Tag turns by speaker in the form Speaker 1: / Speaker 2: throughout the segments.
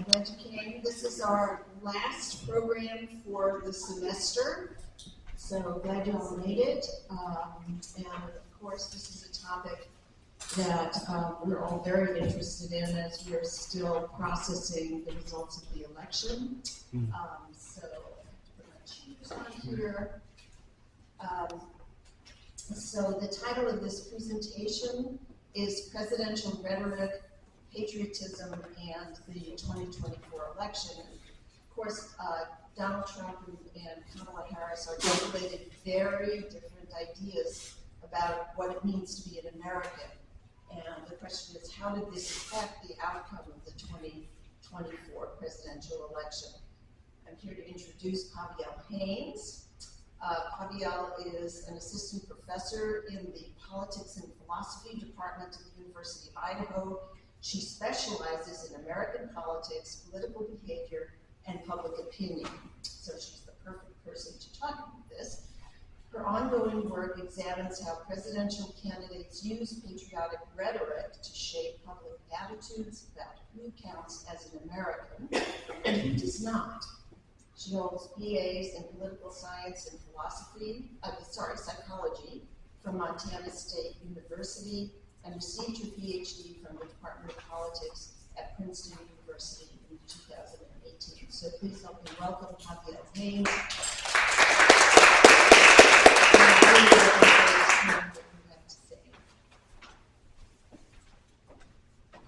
Speaker 1: glad you came. This is our last program for the semester, so glad you all made it. And of course, this is a topic that we're all very interested in as we are still processing the results of the election. So put my shoes on here. So the title of this presentation is Presidential Rhetoric, Patriotism, and the 2024 election. And of course, Donald Trump and Kamala Harris articulated very different ideas about what it means to be an American. And the question is, how did this affect the outcome of the 2024 presidential election? I'm here to introduce Pavielle Haines. Pavielle is an assistant professor in the Politics and Philosophy Department at the University of Idaho. She specializes in American politics, political behavior, and public opinion. So she's the perfect person to talk about this. Her ongoing work examines how presidential candidates use patriotic rhetoric to shape public attitudes about who counts as an American and who does not. She holds BAs in political science and psychology from Montana State University and received her PhD from the Department of Politics at Princeton University in 2018. So please help me welcome Pavielle Haines.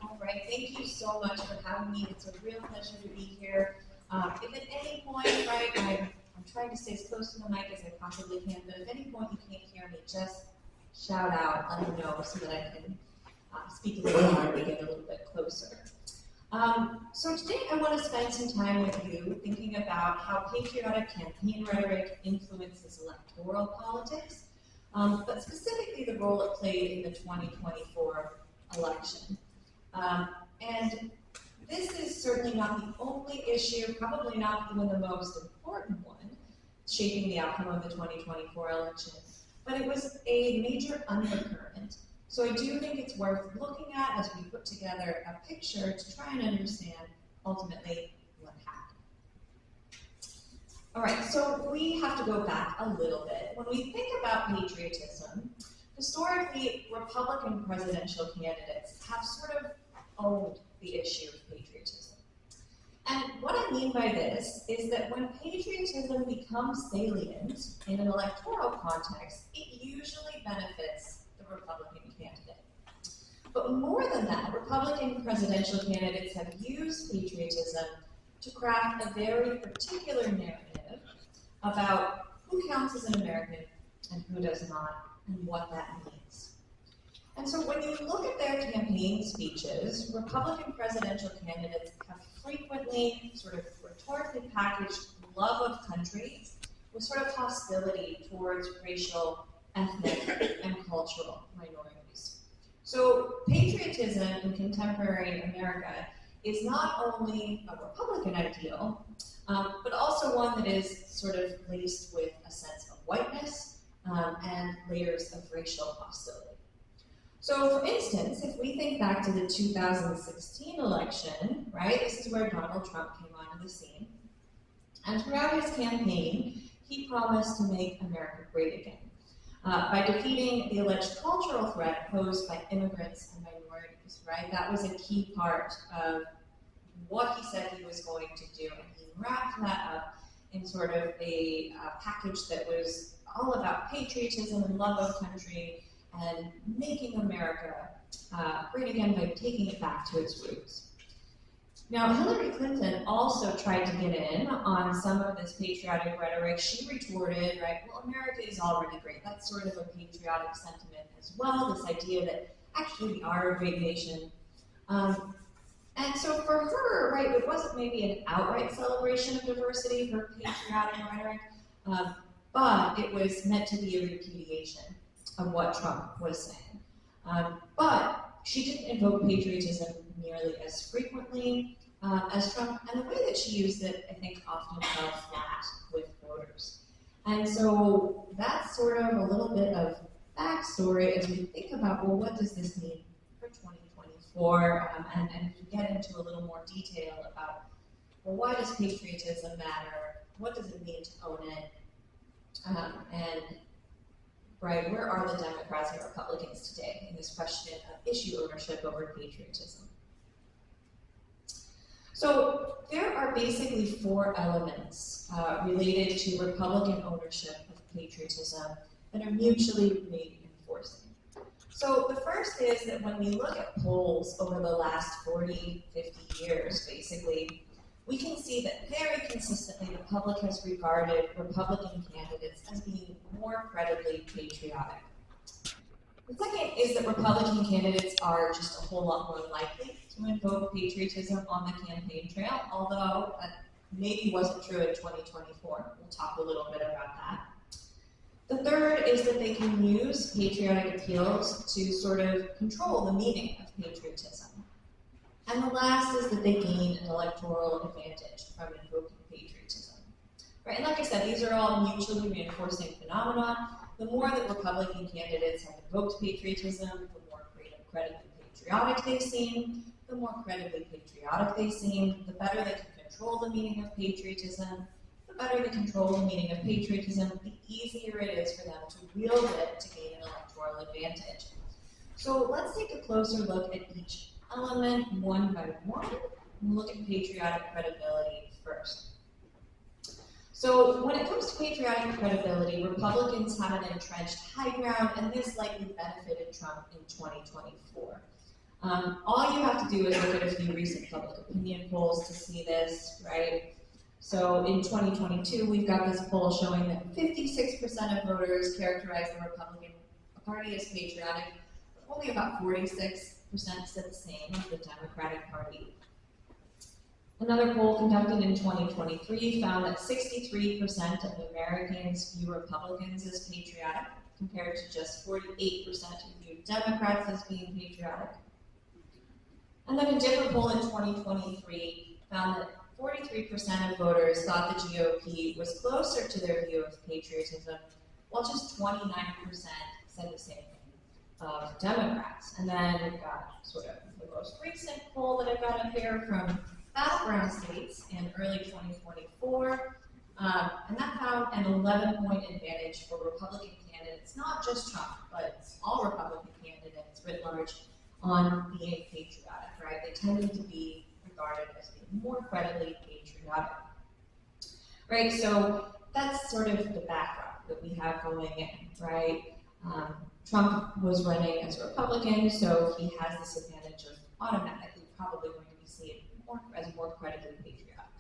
Speaker 2: All right, thank you so much for having me. It's a real pleasure to be here. If at any point, right, I'm trying to stay as close to the mic as I possibly can, but if at any point you can't hear me, just shout out, let me know so that I can speak a little louder and get a little bit closer. So today I want to spend some time with you thinking about how patriotic campaign rhetoric influences electoral politics, but specifically the role it played in the 2024 election. And this is certainly not the only issue, probably not even the most important one, shaping the outcome of the 2024 election, but it was a major undercurrent. So I do think it's worth looking at as we put together a picture to try and understand ultimately what happened. All right, so we have to go back a little bit. When we think about patriotism, historically, Republican presidential candidates have sort of owned the issue of patriotism. And what I mean by this is that when patriotism becomes salient in an electoral context, it usually benefits the Republican candidate. But more than that, Republican presidential candidates have used patriotism to craft a very particular narrative about who counts as an American and who does not, and what that means. And so when you look at their campaign speeches, Republican presidential candidates have frequently sort of rhetorically packaged love of country with sort of hostility towards racial, ethnic, and cultural minorities. So patriotism in contemporary America is not only a Republican ideal, but also one that is sort of laced with a sense of whiteness and layers of racial hostility. So for instance, if we think back to the 2016 election, right, this is where Donald Trump came onto the scene. And throughout his campaign, he promised to make America great again by defeating the alleged cultural threat posed by immigrants and minorities, right? That was a key part of what he said he was going to do. And he wrapped that up in sort of a package that was all about patriotism and love of country and making America great again by taking it back to its roots. Now, Hillary Clinton also tried to get in on some of this patriotic rhetoric. She retorted, right, well, America is already great. That's sort of a patriotic sentiment as well, this idea that actually we are a great nation. And so for her, right, it wasn't maybe an outright celebration of diversity, her patriotic rhetoric, but it was meant to be a repudiation of what Trump was saying. But she didn't invoke patriotism nearly as frequently as Trump, and the way that she used it, I think, often fell flat with voters. And so that's sort of a little bit of backstory as we think about, well, what does this mean for 2024? 2024, and we get into a little more detail about, well, why does patriotism matter? What does it mean to own it? And right, where are the Democrats and Republicans today in this question of issue ownership over patriotism? So there are basically four elements related to Republican ownership of patriotism that are mutually reinforcing. So the first is that when we look at polls over the last 40, 50 years, basically, we can see that very consistently the public has regarded Republican candidates as being more credibly patriotic. The second is that Republican candidates are just a whole lot more likely to invoke patriotism on the campaign trail, although that maybe wasn't true in 2024. We'll talk a little bit about that. The third is that they can use patriotic appeals to sort of control the meaning of patriotism. And the last is that they gain an electoral advantage from invoking patriotism. Right? And like I said, these are all mutually reinforcing phenomena. The more that Republican candidates have invoked patriotism, the more credibly patriotic they seem. The more credibly patriotic they seem, the better they can control the meaning of patriotism. The better they control the meaning of patriotism, the easier it is for them to wield it to gain an electoral advantage. So let's take a closer look at each element one by one, and look at patriotic credibility first. So when it comes to patriotic credibility, Republicans have an entrenched high ground, and this likely benefited Trump in 2024. All you have to do is look at a few recent public opinion polls to see this, right? So in 2022, we've got this poll showing that 56% of voters characterize the Republican Party as patriotic, but only about 46% said the same of the Democratic Party. Another poll conducted in 2023 found that 63% of Americans view Republicans as patriotic, compared to just 48% who view Democrats as being patriotic. And then a different poll in 2023 found that 43% of voters thought the GOP was closer to their view of patriotism, while just 29% said the same thing of Democrats. And then we've got sort of the most recent poll that I've got up here from battleground states in early 2024, and that found an 11-point advantage for Republican candidates, not just Trump, but all Republican candidates writ large, on being patriotic, right? They tended to be regarded as being more credibly patriotic, right? So that's sort of the backdrop that we have going in, right? Trump was running as a Republican, so he has this advantage of automatically probably going to be seen as more credibly patriotic.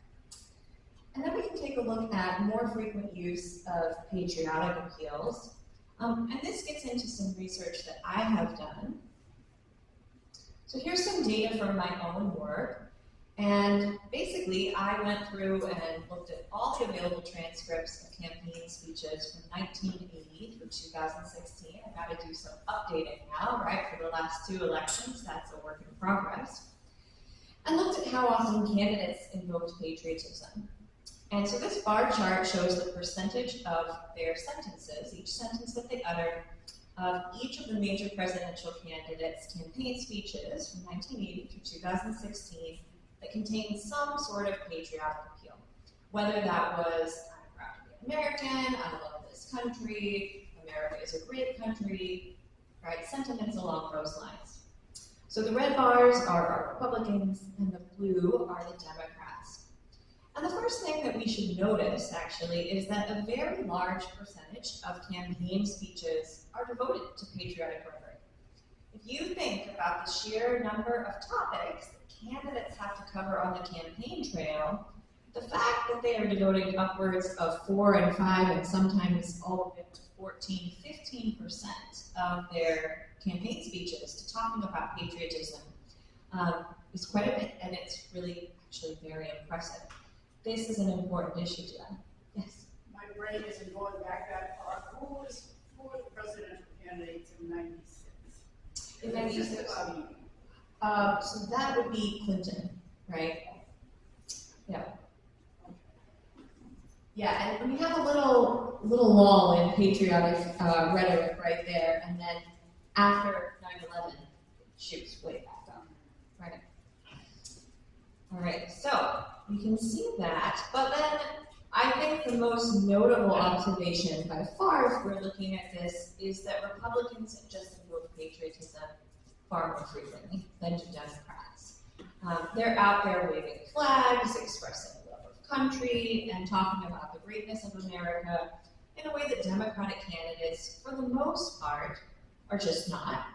Speaker 2: And then we can take a look at more frequent use of patriotic appeals. And this gets into some research that I have done. So here's some data from my own work. And basically, I went through and looked at all the available transcripts of campaign speeches from 1980 through 2016. I've got to do some updating now, right, for the last two elections. That's a work in progress. And looked at how often candidates invoked patriotism. And so this bar chart shows the percentage of their sentences, each sentence that they uttered, of each of the major presidential candidates' campaign speeches from 1980 through 2016 that contained some sort of patriotic appeal. Whether that was, I'm proud to be American, I love this country, America is a great country, right? Sentiments along those lines. So the red bars are our Republicans, and the blue are the Democrats. And the first thing that we should notice, actually, is that a very large percentage of campaign speeches are devoted to patriotic rhetoric. If you think about the sheer number of topics that candidates have to cover on the campaign trail, the fact that they are devoting upwards of 4 and 5 and sometimes all the way up to 14, 15% of their campaign speeches to talking about patriotism is quite a bit, and it's really actually very impressive. This is an important issue to them. Yes?
Speaker 3: My brain isn't going back that far. Who was the presidential candidates in 96?
Speaker 2: In 96? So that would be Clinton, right? Yeah. Yeah, and we have a little lull in patriotic rhetoric right there, and then after 9/11, it shoots way back up. All right, so you can see that, but then I think the most notable observation by far, if we're looking at this, is that Republicans just invoke patriotism far more frequently than do Democrats. They're out there waving flags, expressing love of country, and talking about the greatness of America in a way that Democratic candidates, for the most part, are just not.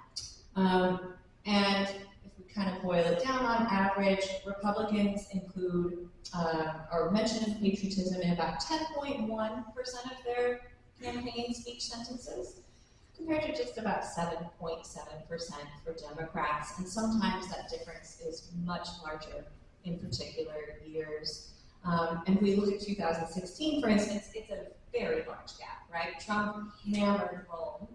Speaker 2: And if we kind of boil it down, on average, Republicans include or mention patriotism in about 10.1% of their campaign speech sentences, compared to just about 7.7% for Democrats, and sometimes that difference is much larger in particular years. And if we look at 2016, for instance, it's a very large gap, right? Trump hammered home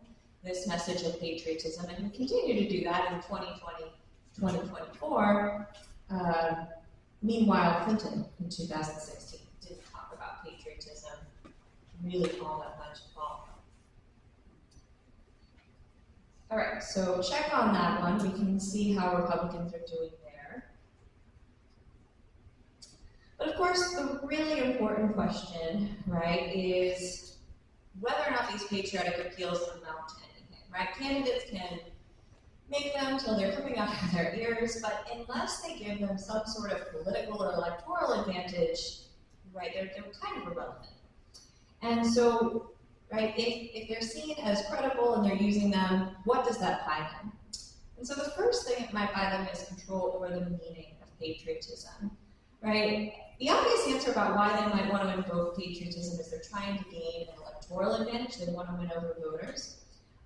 Speaker 2: this message of patriotism, and we continue to do that in 2020, 2024. Meanwhile, Clinton in 2016 didn't talk about patriotism really all that much at all. All right, so check on that one. We can see how Republicans are doing there. But of course, the really important question, right, is whether or not these patriotic appeals amount to anything, right? Candidates can make them till they're coming out of their ears, but unless they give them some sort of political or electoral advantage, right, they're kind of irrelevant. And so, right, if they're seen as credible and they're using them, what does that buy them? And so the first thing it might buy them is control over the meaning of patriotism, right? The obvious answer about why they might want to invoke patriotism is they're trying to gain an electoral advantage. They want to win over voters.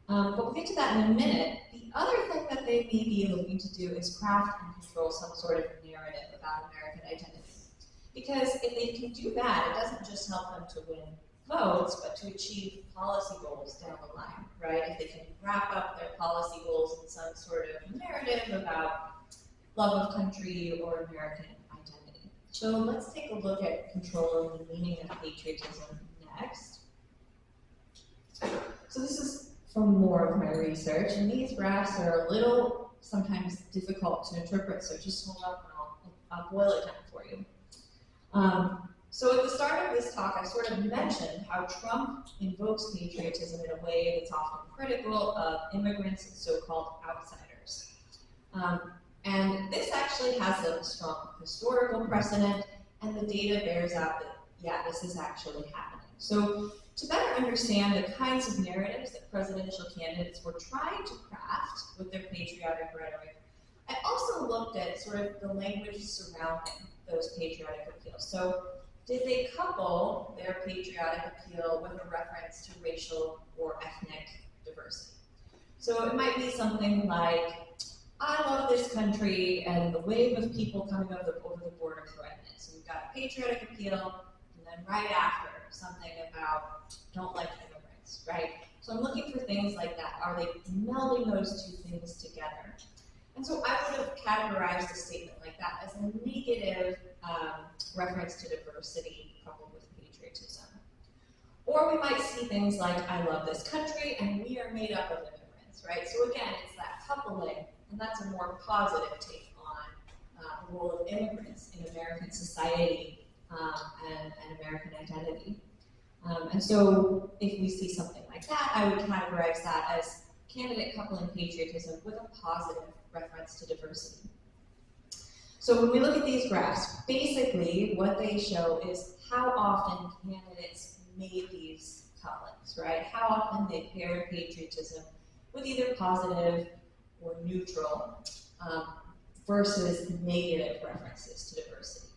Speaker 2: But we'll get to that in a minute. The other thing that they may be looking to do is craft and control some sort of narrative about American identity. Because if they can do that, it doesn't just help them to win votes, but to achieve policy goals down the line, right? If they can wrap up their policy goals in some sort of narrative about love of country or American identity. So let's take a look at control of the meaning of patriotism next. So this is from more of my research, and these graphs are a little sometimes difficult to interpret, so just hold up and I'll boil it down for you. So at the start of this talk, I sort of mentioned how Trump invokes patriotism in a way that's often critical of immigrants and so-called outsiders. And this actually has a strong historical precedent, and the data bears out that, yeah, this is actually happening. So to better understand the kinds of narratives that presidential candidates were trying to craft with their patriotic rhetoric, I also looked at sort of the language surrounding those patriotic appeals. So did they couple their patriotic appeal with a reference to racial or ethnic diversity? So it might be something like, I love this country and the wave of people coming over the border threaten it. So we've got a patriotic appeal, and then right after, something about don't like immigrants, right? So I'm looking for things like that. Are they melding those two things together? And so I would have categorized a statement like that as a negative reference to diversity coupled with patriotism. Or we might see things like, I love this country and we are made up of immigrants, right? So again, it's that coupling, and that's a more positive take on the role of immigrants in American society and American identity. And so if we see something like that, I would categorize that as candidate coupling patriotism with a positive reference to diversity. So when we look at these graphs, basically what they show is how often candidates made these couplings, right? How often they paired patriotism with either positive or neutral versus negative references to diversity.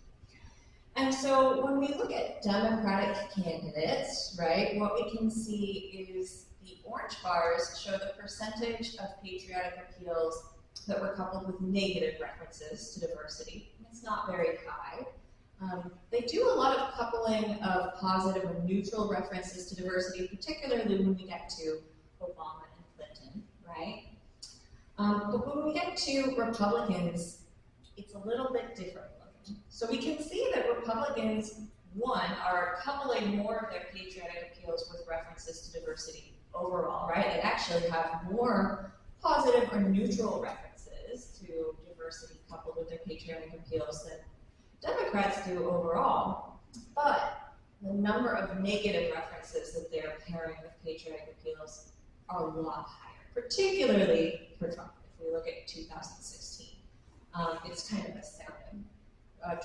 Speaker 2: And so when we look at Democratic candidates, right, what we can see is the orange bars show the percentage of patriotic appeals that were coupled with negative references to diversity. It's not very high. They do a lot of coupling of positive or neutral references to diversity, particularly when we get to Obama and Clinton, right? But when we get to Republicans, it's a little bit different looking. So we can see that Republicans, one, are coupling more of their patriotic appeals with references to diversity overall, right? They actually have more positive or neutral references to diversity coupled with their patriotic appeals than Democrats do overall, but the number of negative references that they're pairing with patriotic appeals are a lot higher, particularly for Trump. If we look at 2016, it's kind of astounding.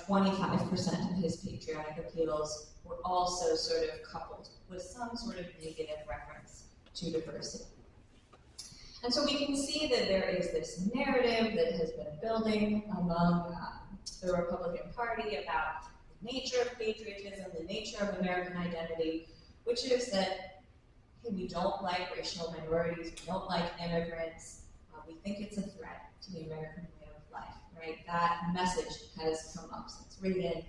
Speaker 2: 25% of his patriotic appeals were also sort of coupled with some sort of negative reference to diversity. And so we can see that there is this narrative that has been building among the Republican Party about the nature of patriotism, the nature of American identity, which is that, hey, we don't like racial minorities, we don't like immigrants, we think it's a threat to the American way of life, right? That message has come up since Reagan,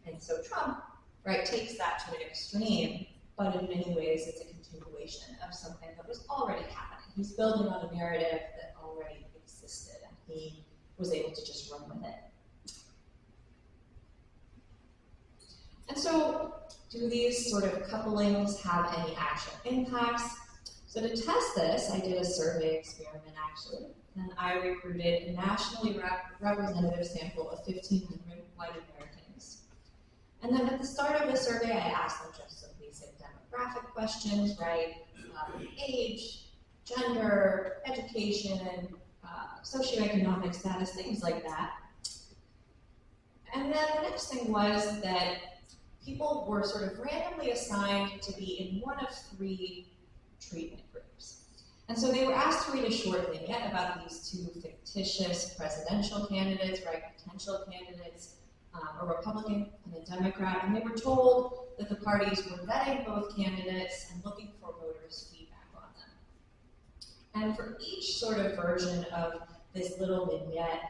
Speaker 2: and so Trump, right, takes that to an extreme, but in many ways it's a continuation of something that was already happening. He's building on a narrative that already existed, and he was able to just run with it. And so, do these sort of couplings have any actual impacts? So to test this, I did a survey experiment actually, and I recruited a nationally representative sample of 1,500 white Americans. And then at the start of the survey, I asked them just some basic demographic questions, right? Age, gender, education, socioeconomic status, things like that. And then the next thing was that people were sort of randomly assigned to be in one of 3 treatment groups. And so they were asked to read a short vignette about these 2 fictitious presidential candidates, right, potential candidates, a Republican and a Democrat, and they were told that the parties were vetting both candidates and looking for voters' feedback on them. And for each sort of version of this little vignette,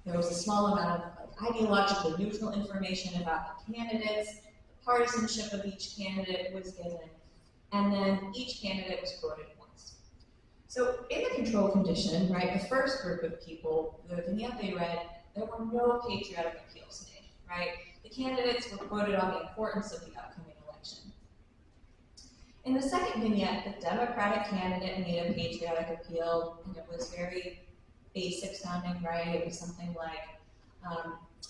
Speaker 2: there was a small amount of ideologically neutral information about the candidates, the partisanship of each candidate was given, and then each candidate was quoted once. So in the control condition, right, the first group of people, the vignette they read, there were no patriotic appeals made, right? The candidates were quoted on the importance of the upcoming election. In the second vignette, the Democratic candidate made a patriotic appeal, and it was very basic sounding, right? It was something like,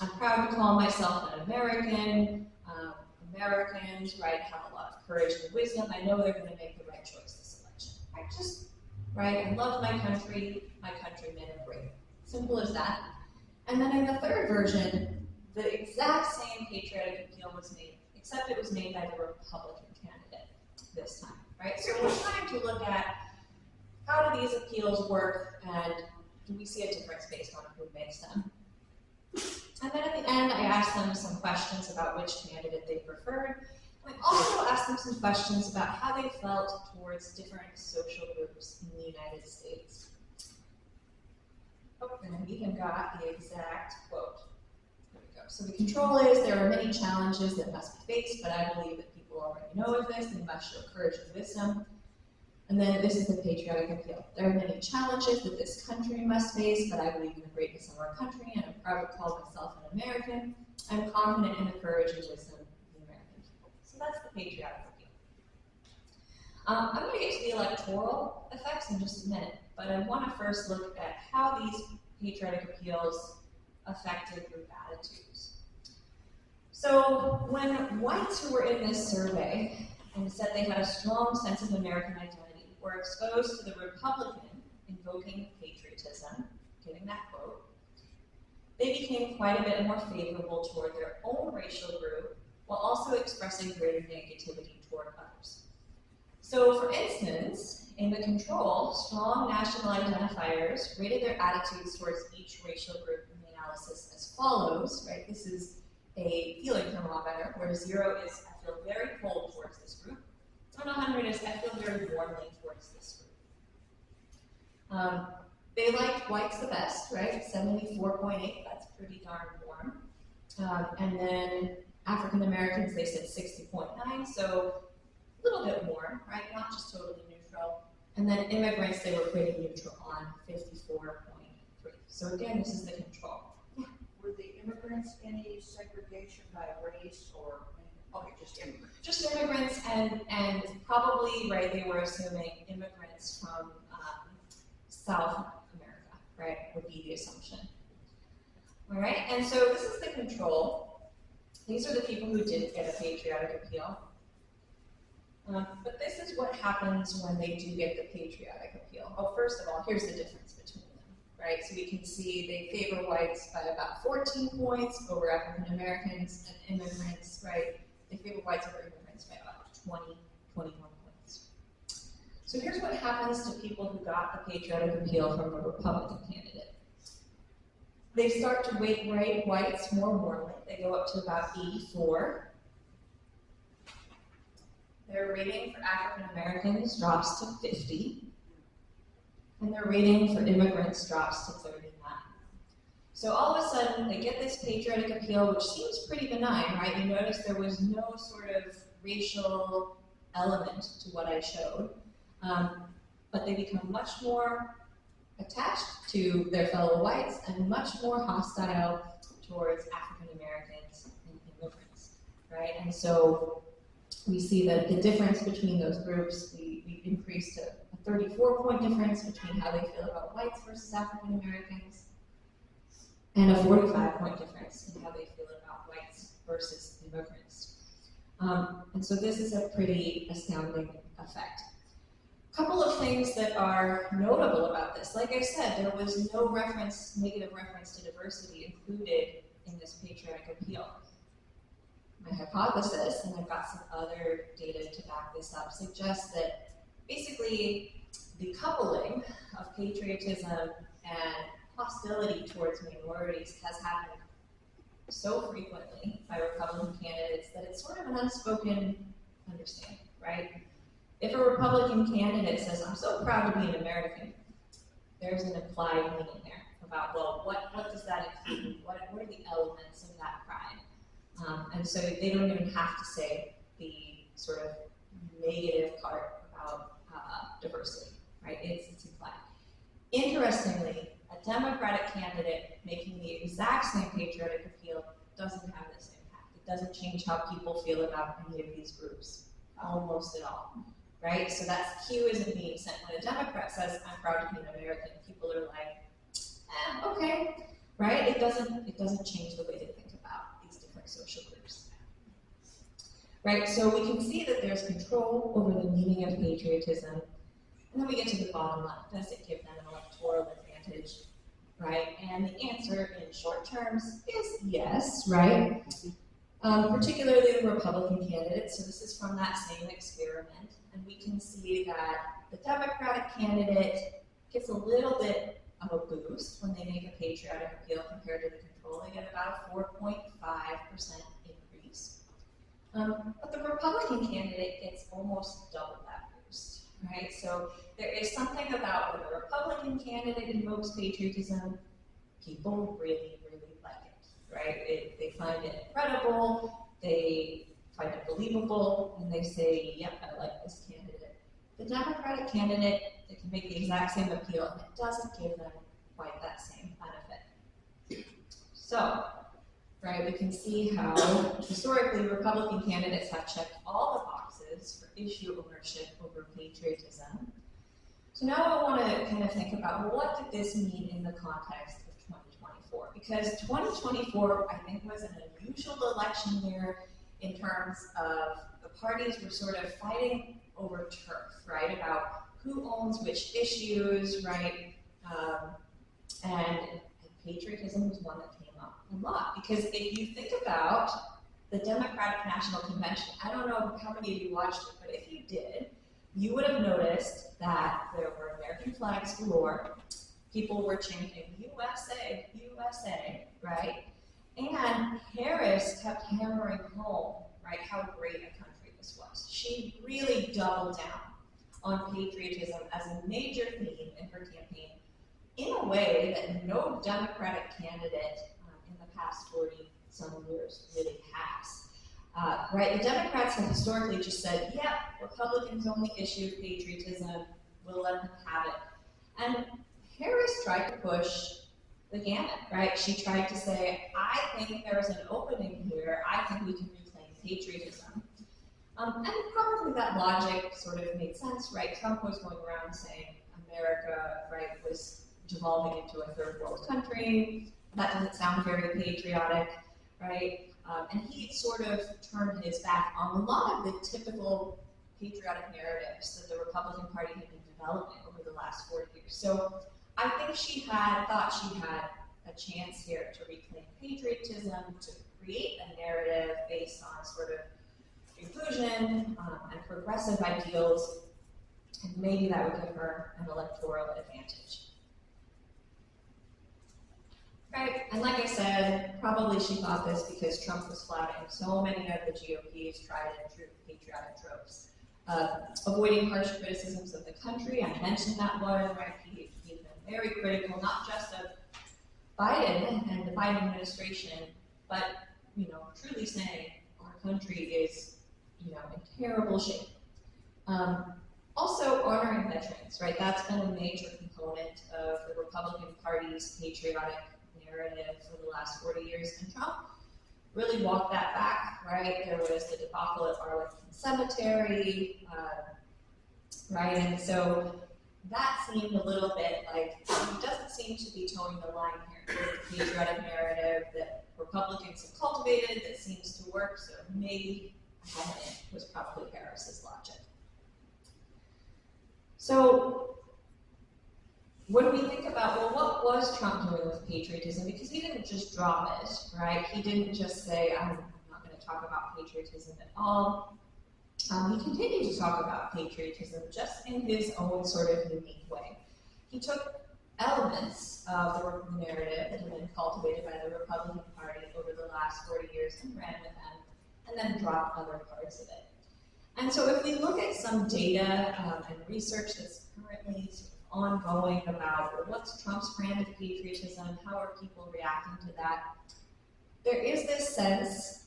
Speaker 2: I'm proud to call myself an American. Americans, right, have a lot of courage and wisdom. I know they're going to make the right choice this election. I love my country. My countrymen are great. Simple as that. And then in the third version, the exact same patriotic appeal was made, except it was made by the Republican candidate this time, right? So we're trying to look at how do these appeals work, and do we see a difference based on who makes them? And then at the end, I asked them some questions about which candidate they preferred. I also asked them some questions about how they felt towards different social groups in the United States. Oh, and I even got the exact quote. There we go. So the control is, there are many challenges that must be faced, but I believe that people already know of this. They must show courage and wisdom. And then this is the patriotic appeal. There are many challenges that this country must face, but I believe in the greatness of our country, and I'm proud to call myself an American. I'm confident in the courage and wisdom of the American people. So that's the patriotic appeal. I'm going to get to the electoral effects in just a minute, but I want to first look at how these patriotic appeals affected group attitudes. So when whites who were in this survey and said they had a strong sense of American identity were exposed to the Republican invoking patriotism, getting that quote, they became quite a bit more favorable toward their own racial group while also expressing greater negativity toward others. So for instance, in the control, strong national identifiers rated their attitudes towards each racial group in the analysis as follows, right? This is a feeling thermometer, where 0 is, I feel very cold towards this group, and 100 is, I feel very warmly towards this group. They liked whites the best, right? 74.8, that's pretty darn warm. And then African Americans, they said 60.9, so a little bit warm, right? Not just totally neutral. And then immigrants, they were pretty neutral on 54.3. So again, this is the control. Yeah.
Speaker 4: Were the immigrants any segregation by race or, okay, just immigrants?
Speaker 2: Just immigrants, and probably, right, they were assuming immigrants from South America, right, would be the assumption. All right, and so this is the control. These are the people who didn't get a patriotic appeal. But this is what happens when they do get the patriotic appeal. Oh, first of all, here's the difference between them, right? So we can see they favor whites by about 14 points over African Americans and immigrants, right? They favor whites over immigrants by about 21 points. So here's what happens to people who got the patriotic appeal from a Republican candidate. They start to rate whites more warmly. They go up to about 84. Their rating for African Americans drops to 50, and their rating for immigrants drops to 39. So all of a sudden, they get this patriotic appeal, which seems pretty benign, right? You notice there was no sort of racial element to what I showed, but they become much more attached to their fellow whites and much more hostile towards African Americans and immigrants, right? And so we see that the difference between those groups, we increased to a 34-point difference between how they feel about whites versus African Americans, and a 45-point difference in how they feel about whites versus immigrants. And so this is a pretty astounding effect. A couple of things that are notable about this. Like I said, there was no negative reference to diversity included in this patriotic appeal. My hypothesis, and I've got some other data to back this up, suggests that basically the coupling of patriotism and hostility towards minorities has happened so frequently by Republican candidates that it's sort of an unspoken understanding, right? If a Republican candidate says, I'm so proud to be an American, there's an implied meaning there about, well, what does that include? What are the elements of that pride? And so they don't even have to say the sort of negative part about diversity, right? It's implied. Interestingly, a Democratic candidate making the exact same patriotic appeal doesn't have this impact. It doesn't change how people feel about any of these groups, almost at all, right? So that cue isn't being sent. When a Democrat says, I'm proud to be an American, people are like, okay, right? It doesn't change the way they think about these different social groups. Right, so we can see that there's control over the meaning of patriotism, and then we get to the bottom line. Does it give them an electoral advantage, right? And the answer in short terms is yes, right? Particularly the Republican candidates. So this is from that same experiment, and we can see that the Democratic candidate gets a little bit of a boost when they make a patriotic appeal compared to the control. They get about a 4.5% increase. But the Republican candidate gets almost double that boost, right? So there is something about when a Republican candidate invokes patriotism, people really, really like it, right? They find it credible, they find it believable, and they say, yep, I like this candidate. The Democratic candidate, they can make the exact same appeal, and it doesn't give them quite that same benefit. So, right, we can see how historically Republican candidates have checked all the boxes for issue ownership over patriotism. So now I want to kind of think about, well, what did this mean in the context of 2024? Because 2024, I think, was an unusual election year in terms of the parties were sort of fighting over turf, right, about who owns which issues, right, and patriotism was one that came up a lot. Because if you think about the Democratic National Convention, I don't know how many of you watched it, but if you did, you would have noticed that there were American flags galore. People were chanting USA, USA, right? And Harris kept hammering home, right, how great a country this was. She really doubled down on patriotism as a major theme in her campaign in a way that no Democratic candidate in the past 40-some years really has. Right, the Democrats have historically just said, yep, Republicans only issue patriotism, we'll let them have it. And Harris tried to push the gamut, right? She tried to say, I think there's an opening here, I think we can reclaim patriotism. And probably that logic sort of made sense, right? Trump was going around saying America, right, was devolving into a third world country. That doesn't sound very patriotic, right? And he sort of turned his back on a lot of the typical patriotic narratives that the Republican Party had been developing over the last 40 years. So I think thought she had a chance here to reclaim patriotism, to create a narrative based on sort of inclusion and progressive ideals, and maybe that would give her an electoral advantage. Right, and like I said, probably she thought this because Trump was flouting so many of the GOP's tried and true patriotic tropes. Avoiding harsh criticisms of the country, I mentioned that one, right? He's been very critical, not just of Biden and the Biden administration, but, truly saying our country is, in terrible shape. Also honoring veterans, right? That's been a major component of the Republican Party's patriotic narrative for the last 40 years, and Trump really walked that back, right? There was the debacle at Arlington Cemetery, right? And so that seemed a little bit like he doesn't seem to be towing the line here with the patriotic narrative that Republicans have cultivated that seems to work, so maybe was probably Harris's logic. So when we think about, well, what was Trump doing with patriotism? Because he didn't just drop it, right? He didn't just say, I'm not going to talk about patriotism at all. He continued to talk about patriotism just in his own sort of unique way. He took elements of the narrative that had been cultivated by the Republican Party over the last 40 years and ran with them, and then dropped other parts of it. And so if we look at some data and research that's currently ongoing about, well, what's Trump's brand of patriotism, how are people reacting to that, there is this sense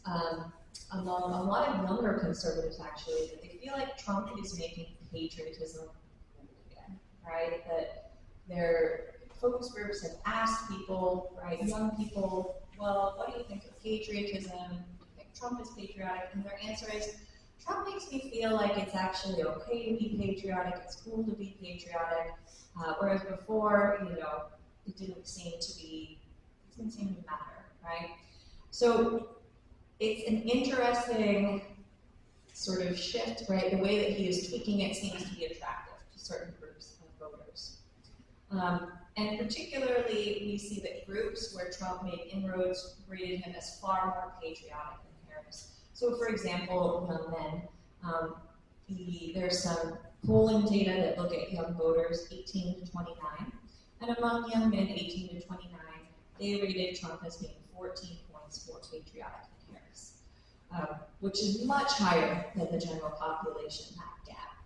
Speaker 2: among a lot of younger conservatives actually that they feel like Trump is making patriotism cool again, right? That their focus groups have asked people, right, young people, well, what do you think of patriotism? Do you think Trump is patriotic? And their answer is, Trump makes me feel like it's actually okay to be patriotic, it's cool to be patriotic, whereas before, it didn't seem to matter, right? So it's an interesting sort of shift, right? The way that he is tweaking it seems to be attractive to certain groups of voters. And particularly, we see that groups where Trump made inroads rated him as far more patriotic than Harris. So for example, young men, there's some polling data that look at young voters 18 to 29, and among young men 18 to 29, they rated Trump as being 14 points more patriotic than Harris, which is much higher than the general population, that gap.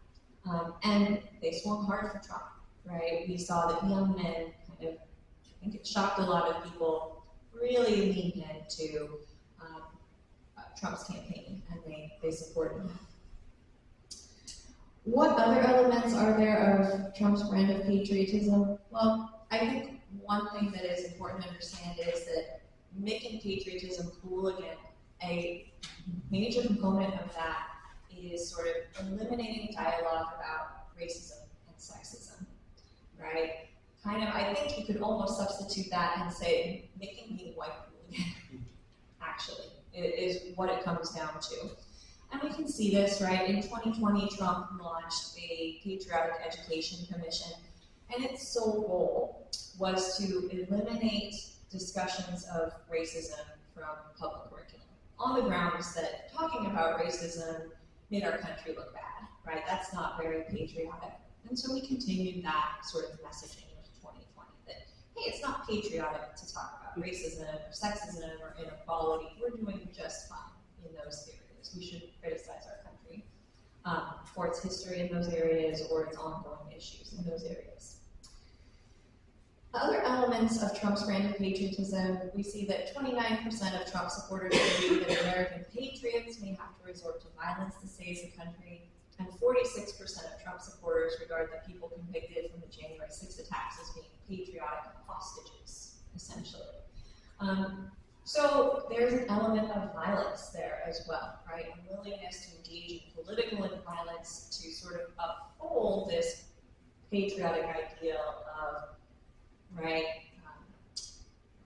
Speaker 2: And they swung hard for Trump, right? We saw that young men kind of, I think it shocked a lot of people, really leaned into Trump's campaign, and they supported him. What other elements are there of Trump's brand of patriotism? Well, I think one thing that is important to understand is that making patriotism cool again, a major component of that is sort of eliminating dialogue about racism and sexism, right? Kind of, I think you could almost substitute that and say making being white cool again, actually, is what it comes down to. And we can see this, right? In 2020, Trump launched a Patriotic Education Commission, and its sole goal was to eliminate discussions of racism from public curriculum, on the grounds that talking about racism made our country look bad, right? That's not very patriotic. And so we continued that sort of messaging into 2020, that, hey, it's not patriotic to talk about racism or sexism or inequality. We're doing just fine in those areas. We should criticize our country for its history in those areas or its ongoing issues in those areas. Other elements of Trump's brand of patriotism, we see that 29% of Trump supporters believe that American patriots may have to resort to violence to save the country, and 46% of Trump supporters regard the people convicted from the January 6th attacks as being patriotic hostages, essentially. So there's an element of violence there as well, right? A willingness to engage in political violence to sort of uphold this patriotic ideal of, right,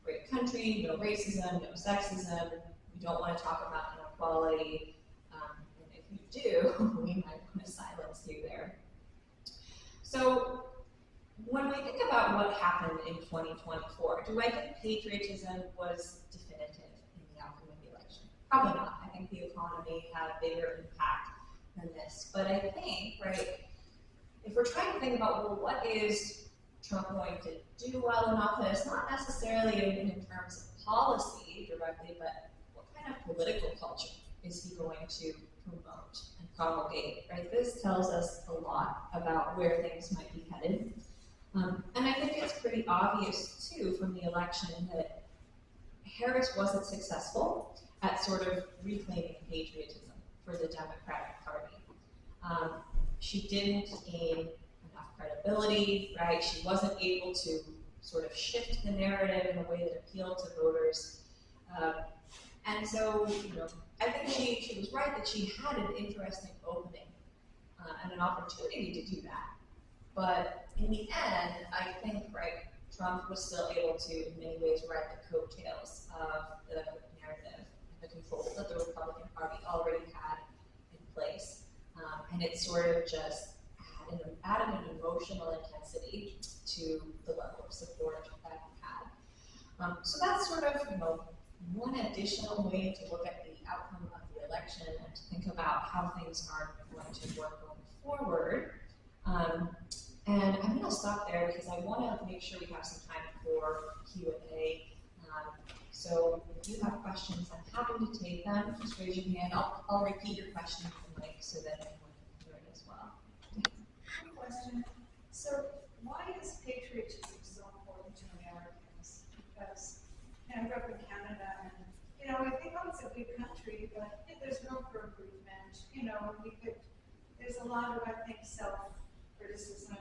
Speaker 2: great country, no racism, no sexism. We you don't want to talk about inequality, and if you do, we might want to silence you there. So when we think about what happened in 2024, do I think patriotism was definitive in the outcome of the election? Probably not. I think the economy had bigger impact than this. But I think, right, if we're trying to think about, well, what is Trump going to do well in office, not necessarily in terms of policy directly, but what kind of political culture is he going to promote and promulgate, right? This tells us a lot about where things might be headed. And I think it's pretty obvious, too, from the election that Harris wasn't successful at sort of reclaiming patriotism for the Democratic Party. She didn't gain enough credibility, right? She wasn't able to sort of shift the narrative in a way that appealed to voters. And so, I think she was right that she had an interesting opening and an opportunity to do that. But in the end, I think, right, Trump was still able to, in many ways, ride the coattails of the narrative, the control that the Republican Party already had in place. And it sort of just added an emotional intensity to the level of support that he had. So that's sort of, one additional way to look at the outcome of the election and to think about how things are going to work going forward. And I'm going to stop there because I want to make sure we have some time for Q&A. So if you have questions, I'm happy to take them. Just raise your hand. I'll repeat your question to the mic so that everyone can hear it as well.
Speaker 5: One question. So why is patriotism so important to Americans? Because I grew up in Canada, and we think, oh, it's a big country, but there's room for improvement. There's a lot of, I think, self-criticism.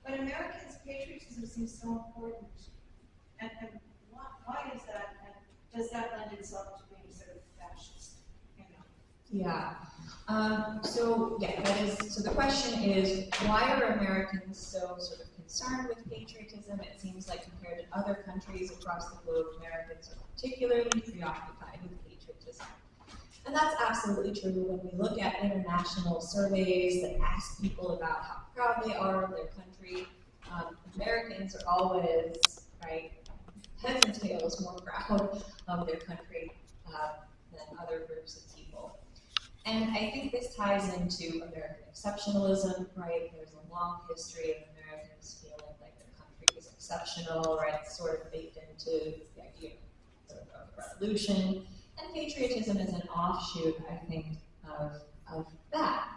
Speaker 5: But Americans' patriotism seems so important. And why is that? And does that lend itself to being sort of fascist?
Speaker 2: Yeah. So the question is, why are Americans so sort of concerned with patriotism? It seems like compared to other countries across the globe, Americans are particularly preoccupied with patriotism. And that's absolutely true when we look at international surveys that ask people about how proud they are of their country. Americans are always, right, heads and tails more proud of their country than other groups of people. And I think this ties into American exceptionalism, right? There's a long history of Americans feeling like their country is exceptional, right? It's sort of baked into the idea of the revolution. And patriotism is an offshoot, I think, of that.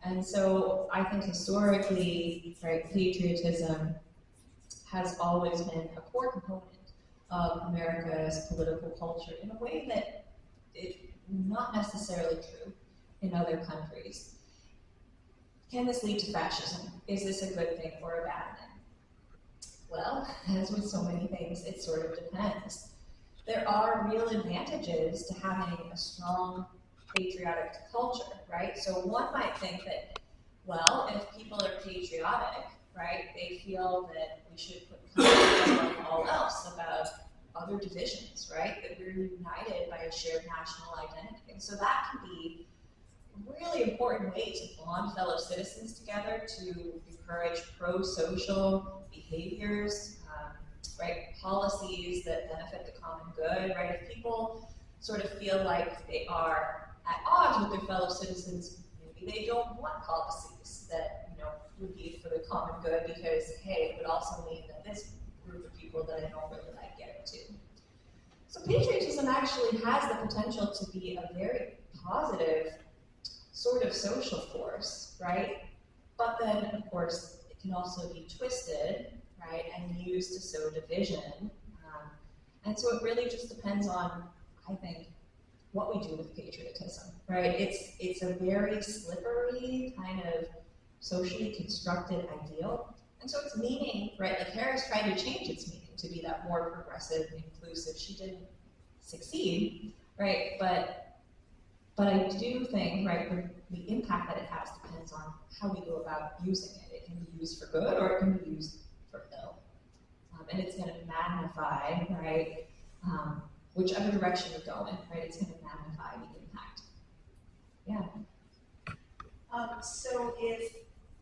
Speaker 2: And so I think historically, right, patriotism has always been a core component of America's political culture in a way that is not necessarily true in other countries. Can this lead to fascism? Is this a good thing or a bad thing? Well, as with so many things, it sort of depends. There are real advantages to having a strong patriotic culture, right? So one might think that, well, if people are patriotic, right, they feel that we should put country above all else, above other divisions, right? That we're united by a shared national identity. And so that can be a really important way to bond fellow citizens together, to encourage pro-social behaviors, right? Policies that benefit the common good, right? If people sort of feel like they are at odds with their fellow citizens, maybe they don't want policies that, would be for the common good because, hey, it would also mean that this group of people that I don't really like get it too. So patriotism actually has the potential to be a very positive sort of social force, right? But then, of course, it can also be twisted, right, and used to sow division. And so it really just depends on, I think, what we do with patriotism, right? It's a very slippery kind of socially constructed ideal. And so its meaning, right, like Harris tried to change its meaning to be that more progressive and inclusive. She didn't succeed, right? But I do think, right, the impact that it has depends on how we go about using it. It can be used for good or it can be used for ill. And it's going to magnify, right, whichever direction we go in, right, it's going to magnify the impact. Yeah.
Speaker 4: So if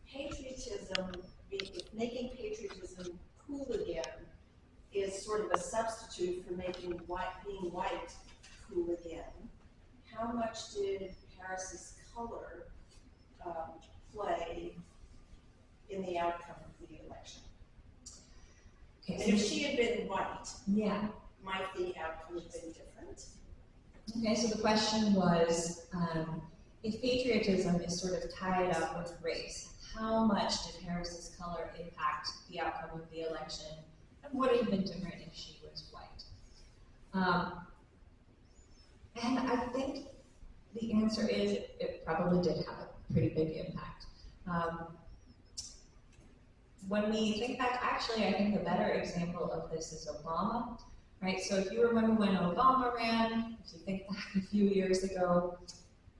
Speaker 4: patriotism, if making patriotism cool again is sort of a substitute for making being white cool again, how much did Harris's color play in the outcome of the election?
Speaker 2: Okay,
Speaker 4: And if she had been white,
Speaker 2: yeah.
Speaker 4: might the outcome have been different?
Speaker 2: Okay, so the question was, if patriotism is sort of tied up with race, how much did Harris's color impact the outcome of the election, and would it have been different if she was white? And I think the answer is it probably did have a pretty big impact. When we think back, actually, I think the better example of this is Obama, right? So if you remember when Obama ran, if you think back a few years ago,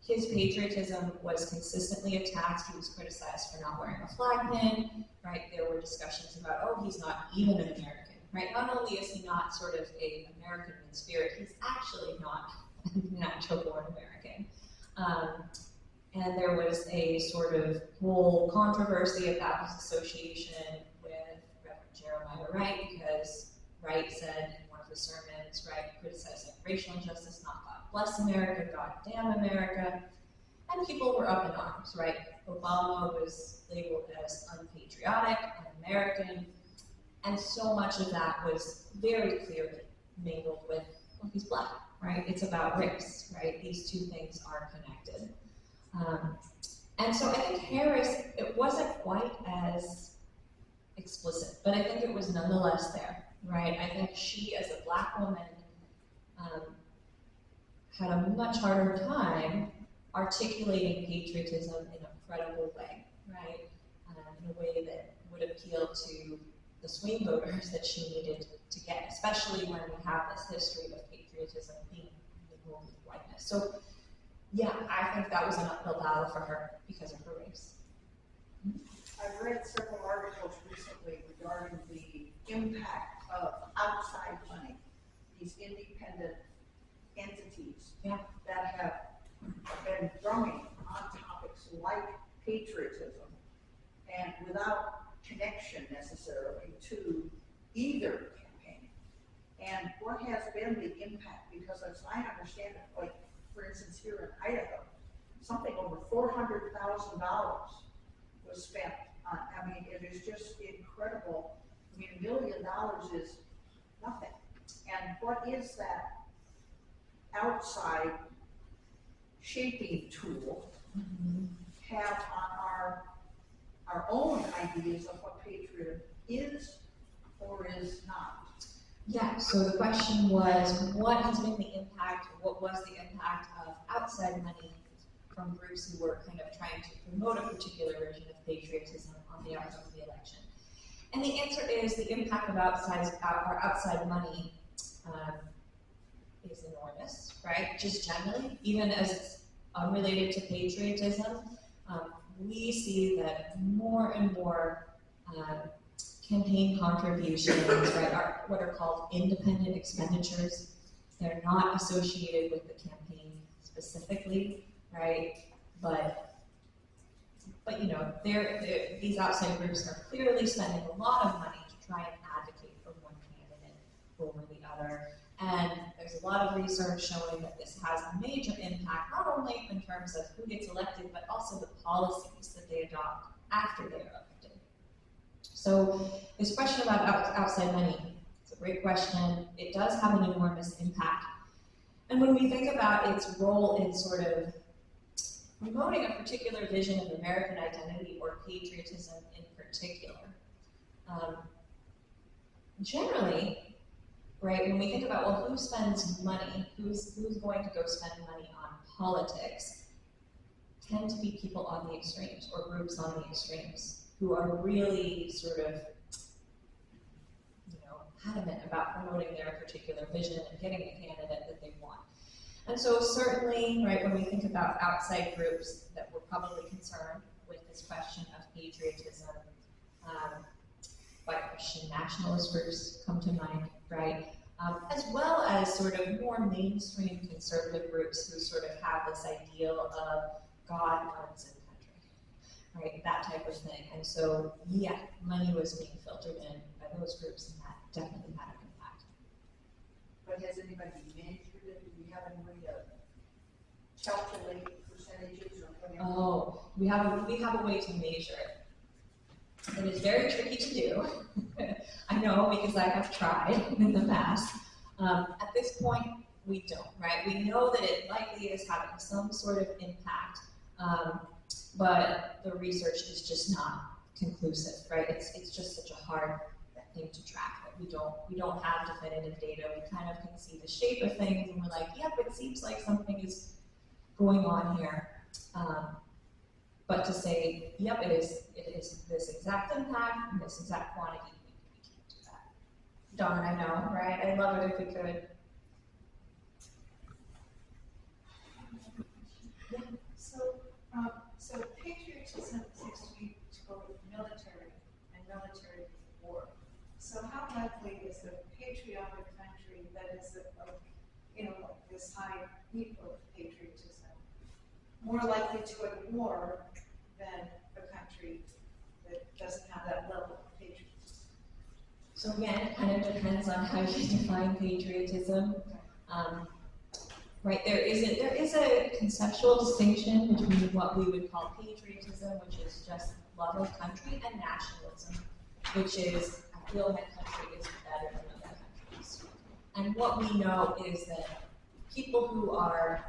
Speaker 2: his patriotism was consistently attacked. He was criticized for not wearing a flag pin, right? There were discussions about, oh, he's not even an American, right? Not only is he not sort of an American in spirit, he's actually not a natural-born American. And there was a sort of whole controversy about his association with Reverend Jeremiah Wright, because Wright said in one of his sermons, right, criticizing racial injustice, not God bless America, God damn America. And people were up in arms, right? Obama was labeled as unpatriotic, un-American, and so much of that was very clearly mingled with, well, he's black, right? It's about race, right? These two things are connected. And so I think Harris, it wasn't quite as explicit, but I think it was nonetheless there, right? I think she, as a black woman, had a much harder time articulating patriotism in a credible way, right? In a way that would appeal to the swing voters that she needed to get, especially when we have this history of patriotism being mingled with whiteness. So yeah, I think that was an uphill battle for her because of her race.
Speaker 4: I've read several articles recently regarding the impact of outside money, these independent entities that have been drumming on topics like patriotism and without connection necessarily to either campaign. And what has been the impact? Because as I understand it, like for instance here in Idaho, something over $400,000 was spent on, I mean, it is just incredible. I mean, $1 million is nothing. And what is that outside shaping tool have on our own ideas of what patriot is or is not?
Speaker 2: Yeah, so the question was, what has been the impact, or what was the impact of outside money from groups who were kind of trying to promote a particular version of patriotism on the outcome of the election? And the answer is the impact of outside money is enormous, right? Just generally, even as it's unrelated to patriotism, we see that more and more campaign contributions, right, are what are called independent expenditures. They're not associated with the campaign specifically, right? But you know, these outside groups are clearly spending a lot of money to try and advocate for one candidate over the other. And there's a lot of research showing that this has a major impact, not only in terms of who gets elected, but also the policies that they adopt after they're elected. So this question about outside money, it's a great question. It does have an enormous impact. And when we think about its role in sort of promoting a particular vision of American identity or patriotism in particular, generally, right, when we think about, well, who spends money, who's going to go spend money on politics, tend to be people on the extremes or groups on the extremes who are really sort of, you know, adamant about promoting their particular vision and getting the candidate that they want. And so certainly, right, when we think about outside groups that were probably concerned with this question of patriotism, white Christian nationalist groups come to mind, right? as well as sort of more mainstream conservative groups who sort of have this ideal of God, guns, and country, right? That type of thing. And so, yeah, money was being filtered in by those groups, and that definitely had an impact.
Speaker 4: But has anybody measured it? Do we have any way to calculate percentages or whatever?
Speaker 2: Oh, we have a way to measure it. It is very tricky to do. I know because I have tried in the past. At this point, we don't, right? We know that it likely is having some sort of impact, but the research is just not conclusive, right? It's just such a hard thing to track that we don't have definitive data. We kind of can see the shape of things, and we're like, yep, it seems like something is going on here. But to say, yep, it is this exact impact, this exact quantity, we can't do that. Dawn, I know, right? I'd love it if we could.
Speaker 5: So patriotism seems to be to go with military and military with war. So how likely is a patriotic country that is like this high peak of patriotism more likely to go to war than a country that doesn't have that level of patriotism?
Speaker 2: So again, it kind of depends on how you define patriotism. Right, there is a conceptual distinction between what we would call patriotism, which is just love of country, and nationalism, which is I feel my country is better than other countries. And what we know is that people who are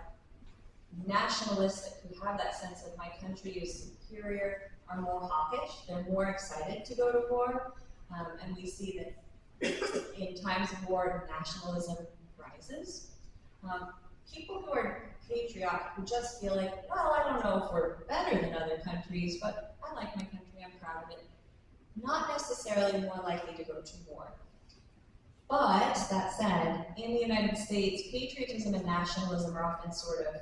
Speaker 2: nationalistic, who have that sense of my country is superior, are more hawkish. They're more excited to go to war, and we see that in times of war, nationalism rises. People who are patriotic, who just feel like, well, I don't know if we're better than other countries, but I like my country, I'm proud of it, not necessarily more likely to go to war. But, that said, in the United States, patriotism and nationalism are often sort of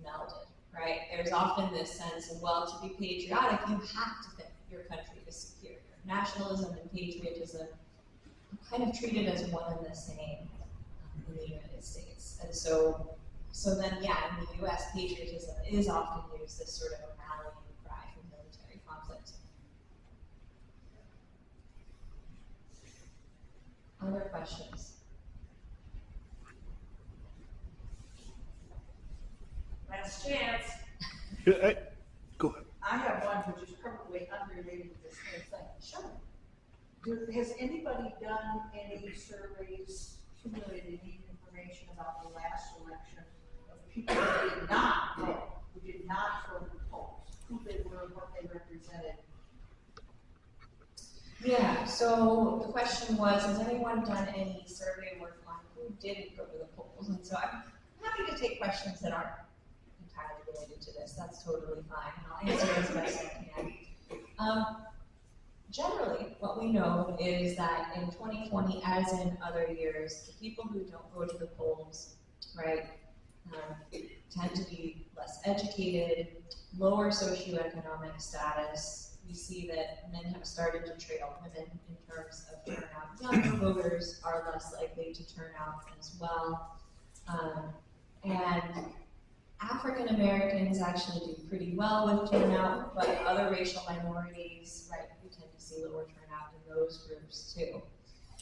Speaker 2: melded, right? There's often this sense of, well, to be patriotic, you have to think your country is superior. Nationalism and patriotism are kind of treated as one and the same in the United States. And so then, yeah, in the US, patriotism is often used as sort of a rallying cry for military conflict. Other questions?
Speaker 4: Last chance.
Speaker 6: Go ahead.
Speaker 4: I have one which is probably unrelated to this whole thing.
Speaker 2: Sure.
Speaker 4: Has anybody done any surveys, accumulated any information about the last election of people who did not vote, who did not go to the polls, who they were, what they represented?
Speaker 2: Yeah, so the question was, has anyone done any survey work on who didn't go to the polls? And so I'm happy to take questions that aren't entirely related to this. That's totally fine. I'll answer as best I can. Generally, what we know is that in 2020, as in other years, the people who don't go to the polls, right, tend to be less educated, lower socioeconomic status. We see that men have started to trail women in terms of turnout. Younger voters are less likely to turn out as well. And African Americans actually do pretty well with turnout, but other racial minorities, right, we tend to see lower turnout in those groups too.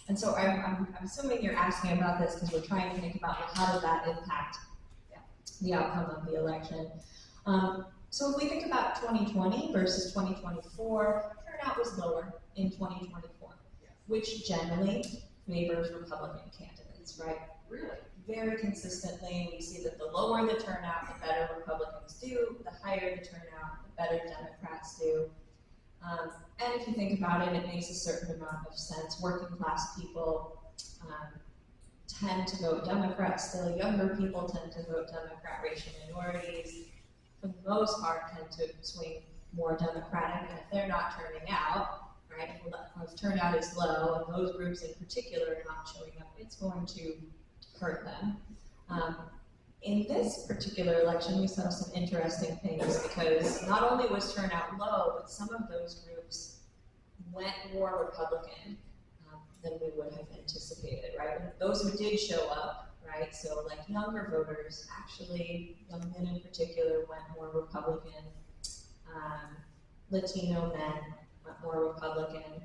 Speaker 2: And so I'm assuming you're asking about this because we're trying to think about how does that impact the outcome of the election. So if we think about 2020 versus 2024, turnout was lower in 2024, which generally favors Republican candidates, right?
Speaker 4: Really?
Speaker 2: Very consistently, we see that the lower the turnout, the better Republicans do, the higher the turnout, the better Democrats do. And if you think about it, it makes a certain amount of sense. Working class people tend to vote Democrat, still younger people tend to vote Democrat, racial minorities, for the most part, tend to swing more Democratic, and if they're not turning out, right, if turnout is low, and those groups in particular are not showing up, it's going to hurt them. In this particular election, we saw some interesting things because not only was turnout low, but some of those groups went more Republican. than we would have anticipated, right? And those who did show up, right? So like younger voters, actually, young men in particular went more Republican. Latino men went more Republican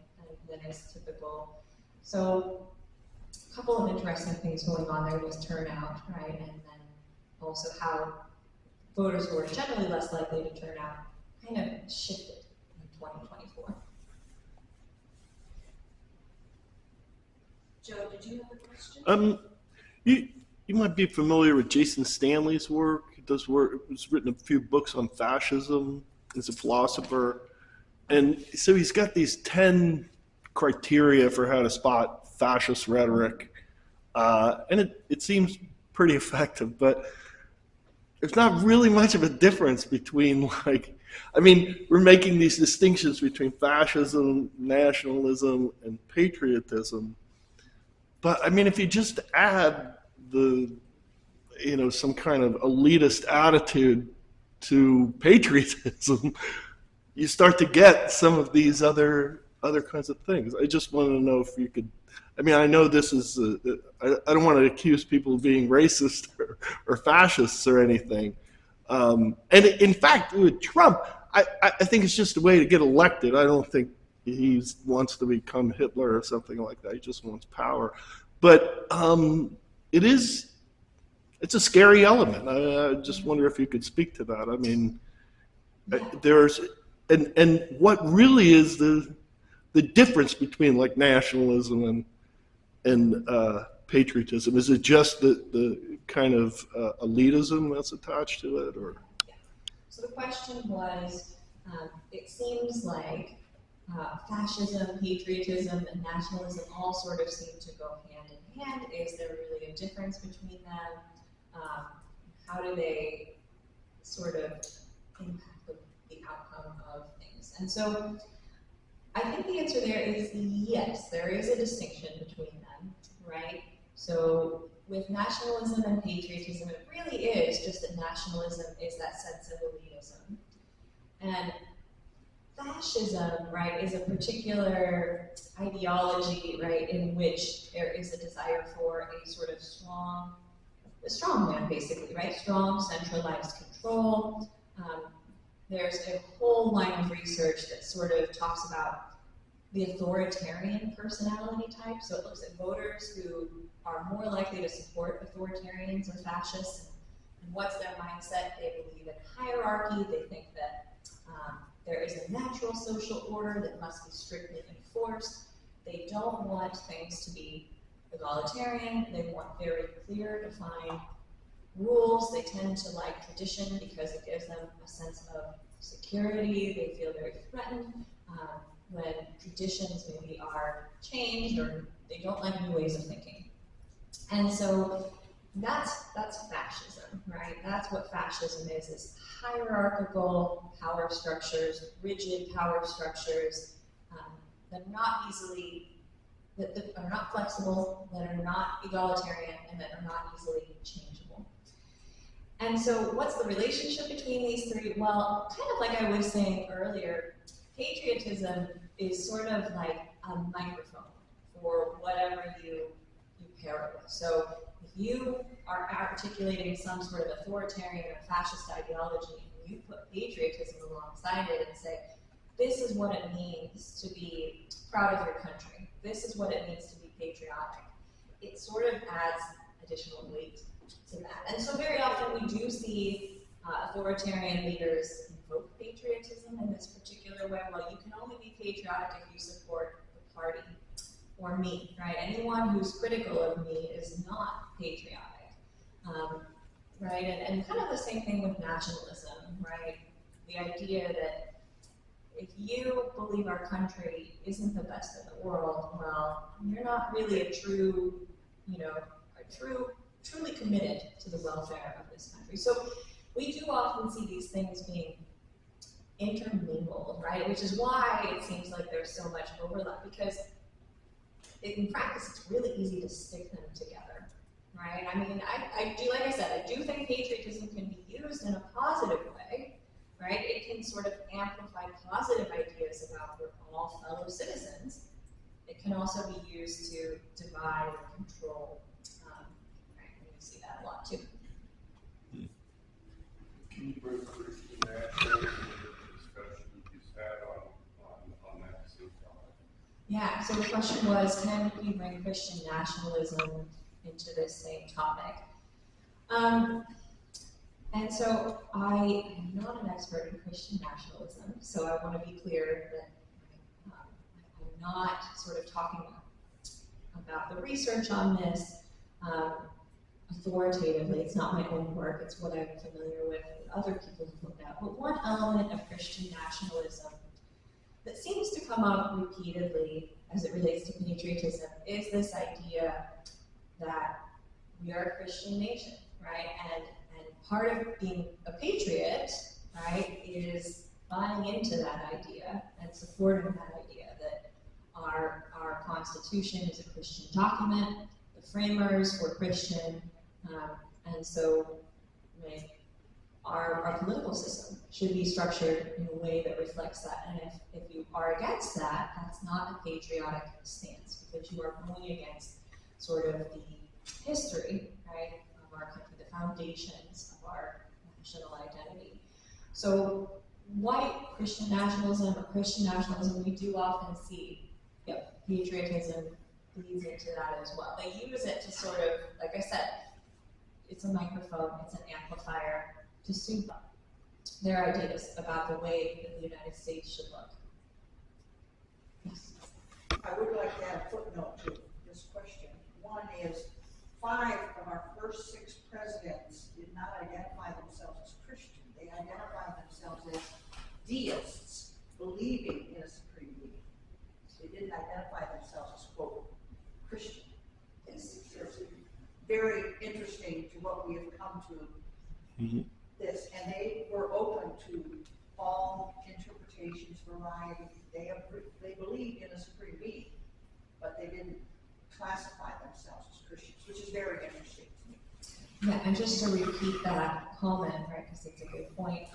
Speaker 2: than is typical. So a couple of interesting things going on there was turnout, right? And then also how voters who are generally less likely to turn out kind of shifted in 2024.
Speaker 1: Joe, did you have a question?
Speaker 6: You might be familiar with Jason Stanley's work. He does work. He's written a few books on fascism as a philosopher, and so he's got these 10 criteria for how to spot fascist rhetoric, and it seems pretty effective. But there's not really much of a difference between we're making these distinctions between fascism, nationalism, and patriotism. But I mean, if you just add some kind of elitist attitude to patriotism, you start to get some of these other kinds of things. I just want to know if you could. I mean, I know this is. I don't want to accuse people of being racist or fascists or anything. And in fact, with Trump, I think it's just a way to get elected. I don't think he wants to become Hitler or something like that. He just wants power. But it's a scary element. I just wonder if you could speak to that. I mean, and what really is the difference between like nationalism and patriotism? Is it just the kind of elitism that's attached to it, or?
Speaker 2: Yeah. So the question was, it seems like fascism, patriotism, and nationalism all sort of seem to go hand in hand. Is there really a difference between them? How do they sort of impact the outcome of things? And so I think the answer there is yes, there is a distinction between them, right? So with nationalism and patriotism, it really is just that nationalism is that sense of elitism. And fascism, right, is a particular ideology, right, in which there is a desire for a sort of strong man, basically, right? Strong centralized control. There's a whole line of research that sort of talks about the authoritarian personality type. So it looks at voters who are more likely to support authoritarians or fascists. And what's their mindset? They believe in hierarchy. They think that there is a natural social order that must be strictly enforced. They don't want things to be egalitarian. They want very clear, defined rules. They tend to like tradition because it gives them a sense of security. They feel very threatened when traditions maybe are changed, or they don't like new ways of thinking. And so that's fascism, right? That's what fascism is hierarchical power structures, rigid power structures that are not flexible, that are not egalitarian, and that are not easily changeable. And so what's the relationship between these three? Well, kind of like I was saying earlier, patriotism is sort of like a microphone for whatever you pair it with. So if you are articulating some sort of authoritarian or fascist ideology, and you put patriotism alongside it and say, this is what it means to be proud of your country. This is what it means to be patriotic. It sort of adds additional weight to that. And so very often we do see authoritarian leaders invoke patriotism in this particular way. Well, you can only be patriotic if you support the party or me, right? Anyone who's critical of me is not patriotic, right? And kind of the same thing with nationalism, right? The idea that if you believe our country isn't the best in the world, well, you're not really a true, truly committed to the welfare of this country. So we do often see these things being intermingled, right? Which is why it seems like there's so much overlap, because in practice, it's really easy to stick them together, right? I mean, I do, like I said, I do think patriotism can be used in a positive way, right? It can sort of amplify positive ideas about we're all fellow citizens. It can also be used to divide and control. Right, and you see that a lot too.
Speaker 7: Can you bring Christian nationalism into the discussion you just had on that same topic?
Speaker 2: Yeah, so the question was, can we bring Christian nationalism into this same topic? And so I am not an expert in Christian nationalism, so I want to be clear that I'm not sort of talking about the research on this authoritatively. It's not my own work, it's what I'm familiar with that other people have looked at. But one element of Christian nationalism that seems to come up repeatedly as it relates to patriotism is this idea that we are a Christian nation, right? And part of being a patriot, right, is buying into that idea and supporting that idea that our Constitution is a Christian document, the framers were Christian, and so our political system should be structured in a way that reflects that. And if you are against that, that's not a patriotic stance, because you are going against sort of the history, right, of our country, the foundations of our national identity. So white Christian nationalism or Christian nationalism, we do often see, patriotism bleeds into that as well. They use it to sort of, like I said, it's a microphone, it's an amplifier to soup up their ideas about the way that the United States should look. Yes.
Speaker 4: I would like to add a footnote to this question. One is 5 of our first 6 presidents did not identify themselves as Christian. They identified themselves as deists, believing in a supreme being. They didn't identify themselves as, quote, Christian. It's very interesting to what we have come to this, and they were open to all interpretations, variety. They believed in a supreme being, but they didn't classify themselves as Christians, which is very interesting to me.
Speaker 2: Yeah, and just to repeat that comment, right, because it's a good point,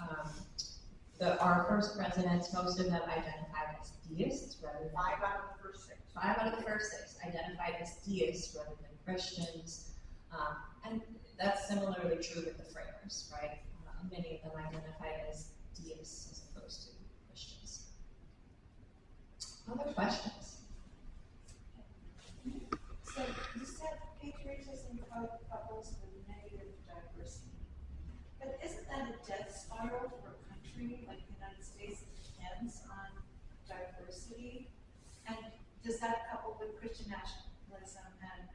Speaker 2: our first presidents, most of them identified as deists rather than
Speaker 4: 5 out of the first 6.
Speaker 2: 5 out of the first 6 identified as deists rather than Christians, and that's similarly true with the framers, right? Many of them identified as deists as opposed to Christians. Other questions?
Speaker 5: So you said patriotism couples with negative diversity. But isn't that a death spiral for a country like the United States that depends on diversity? And does that couple with Christian nationalism and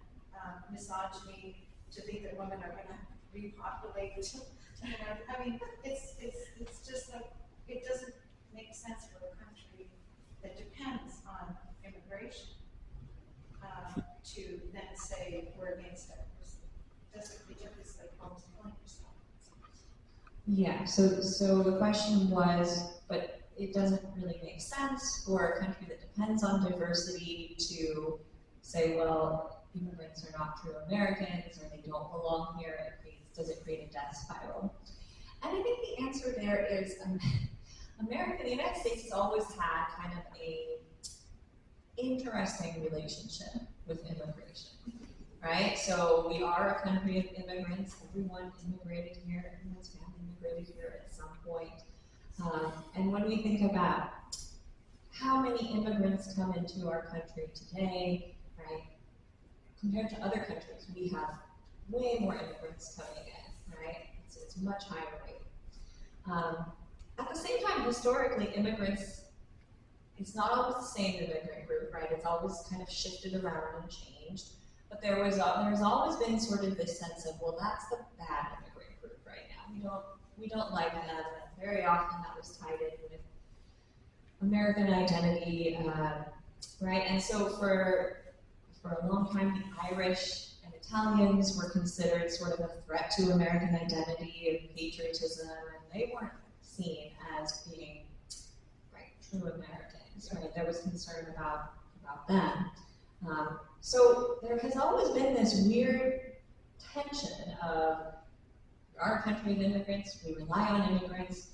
Speaker 5: misogyny to think that women are going to repopulate? I mean, it's just like, it doesn't make sense for a country that depends on immigration to then say we're against diversity. Doesn't it's like almost killing yourself.
Speaker 2: Yeah, so the question was, but it doesn't really make sense for a country that depends on diversity to say, well, immigrants are not true Americans or they don't belong here. Does it create a death spiral? And I think the answer there is the United States has always had kind of a interesting relationship with immigration, right? So we are a country of immigrants. Everyone immigrated here. Everyone's family immigrated here at some point. And when we think about how many immigrants come into our country today, right, compared to other countries, we have way more immigrants coming in, right? It's a much higher rate. At the same time, historically, immigrants, it's not always the same immigrant group, right? It's always kind of shifted around and changed. But there's always been sort of this sense of, well, that's the bad immigrant group right now. We don't like them. And very often that was tied in with American identity, right? And so for a long time, the Irish and Italians were considered sort of a threat to American identity and patriotism, and they weren't seen as being true Americans, right? There was concern about them. So there has always been this weird tension of our country of immigrants, we rely on immigrants,